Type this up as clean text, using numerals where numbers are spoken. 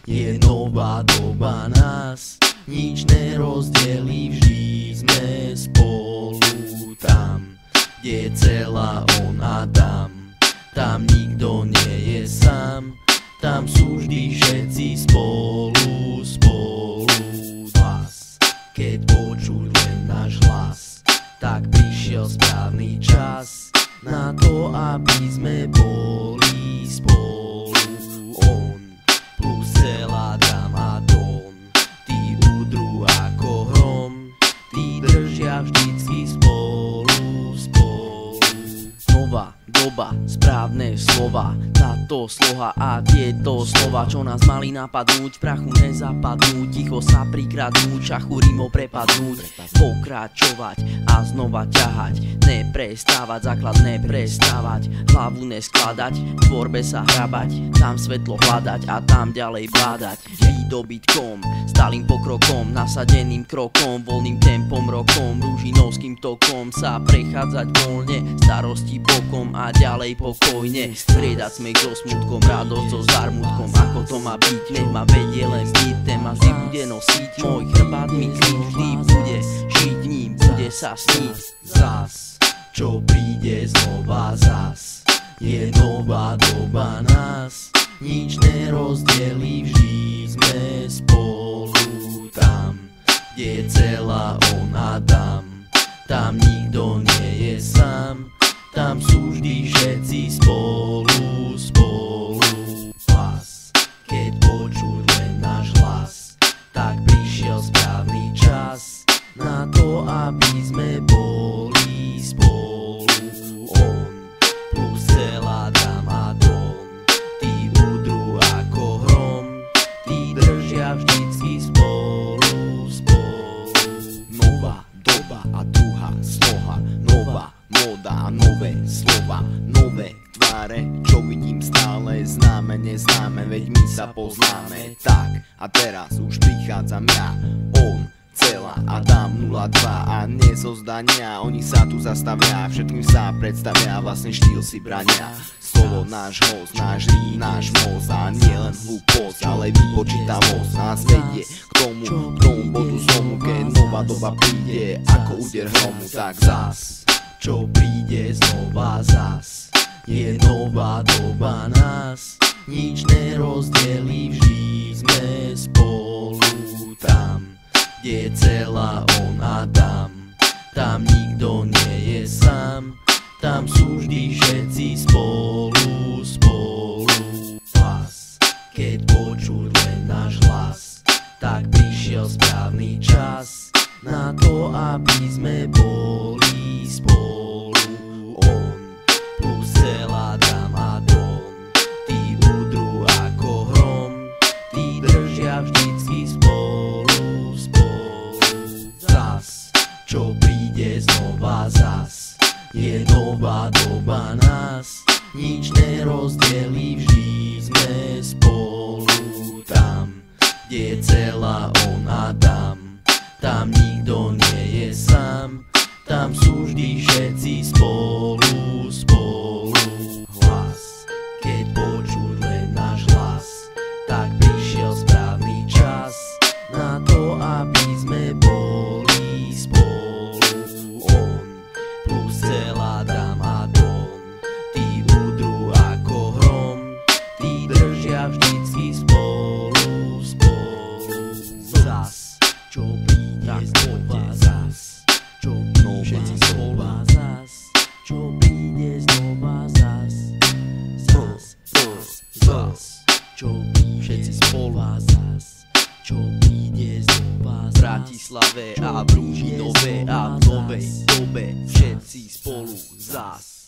Je nová doba nás, nič nerozdelí, vždy sme spolu tam, kde je celá on Adam. Tam nikto nie je sám, tam sú vždy všetci spolu, spolu vás. Keď počuť len náš hlas, tak prišiel správny čas na to, aby sme boli spolu. On plus celá Adam a Don, tí udrú ako hrom, tí držia vždycky spolu, spolu. Nová doba, správne slova, táto sloha a tieto slova, čo nás mali napadnúť, prachu nezapadnúť, ticho sa prikradnúť, šachu rimo prepadnúť, pokračovať a znova ťahať, neprestávať, základ neprestávať, hlavu neskladať, v tvorbe sa hrabať, tam svetlo hľadať a tam ďalej bádať, výdobytkom, stálym pokrokom, nasadeným krokom, voľným tempom, rokom, rúžinovským tokom sa prechádzať voľne, starosti bokom a ďalej pokojne, striedať smech so smutkom, radosť so zármutkom, ako to má byť, nech ma vedie len byť, ten ma vždy bude nosiť, môj chrbát mi zliť, vždy bude žiť ním, bude sa sniť. Zas, čo príde znova zas, je nová doba nás, nič nerozdelí, vždy sme spolu tam, kde je celá on Adam. Tam nikto nie je sám, tam sú vždy všetci spolu, spolu vás. Keď počuť len náš hlas, tak prišiel správny čas na to, aby sme boli spolu. On plus celá Adam a Don, tí udrú ako hrom, tí držia vždycky spolu, spolu. Nová doba a druhá sloha, nová moda a nové slova, nové tváre, čo vidím stále známe, neznáme, veď my sa poznáme. Tak a teraz už prichádzam ja, on, celá Adam 02 a nie zo zdania, oni sa tu zastavia, všetkým sa predstavia, vlastne štýl si brania. Slovo náš host, náš rým, náš moc a nie len hlúposť, ale vypočítavosť nás vedie k tomu bodu zlomu, keď nová doba príde ako úder hromu. Tak zas, čo príde znova zas, je nová doba nás, nič nerozdelí, vždy sme spolu tam, kde je celá on Adam. Tam nikto nie je sám, tam sú vždy všetci spolu, spolu vás. Keď počuť len náš hlas, tak prišiel správny čas na to, aby sme boli spolu. On plus celá Adam a Don, tí udrú ako hrom, tí držia vždycky spolu, spolu. Zas, čo príde znova zas, je nová doba nás, nič nerozdelí, vždy sme spolu tam, kde je celá on Adam. Tam nikto nie je sám, tam sú vždy všetci spolu, spolu hlas. Keď počuť len náš hlas, tak prišiel správny čas na to, aby sme boli spolu. On plus celá Adam a Don, tí udrú ako hrom, tí držia vždycky spolu, spolu. Zas, čo príde znova zas, čo príde všetci spolu zas, čo príde znova zas, zas, zas, zas, čo príde všetci spolu zas, čo príde znova zas, v Bratislave a v Ružinove a v novej dobe všetci spolu zas.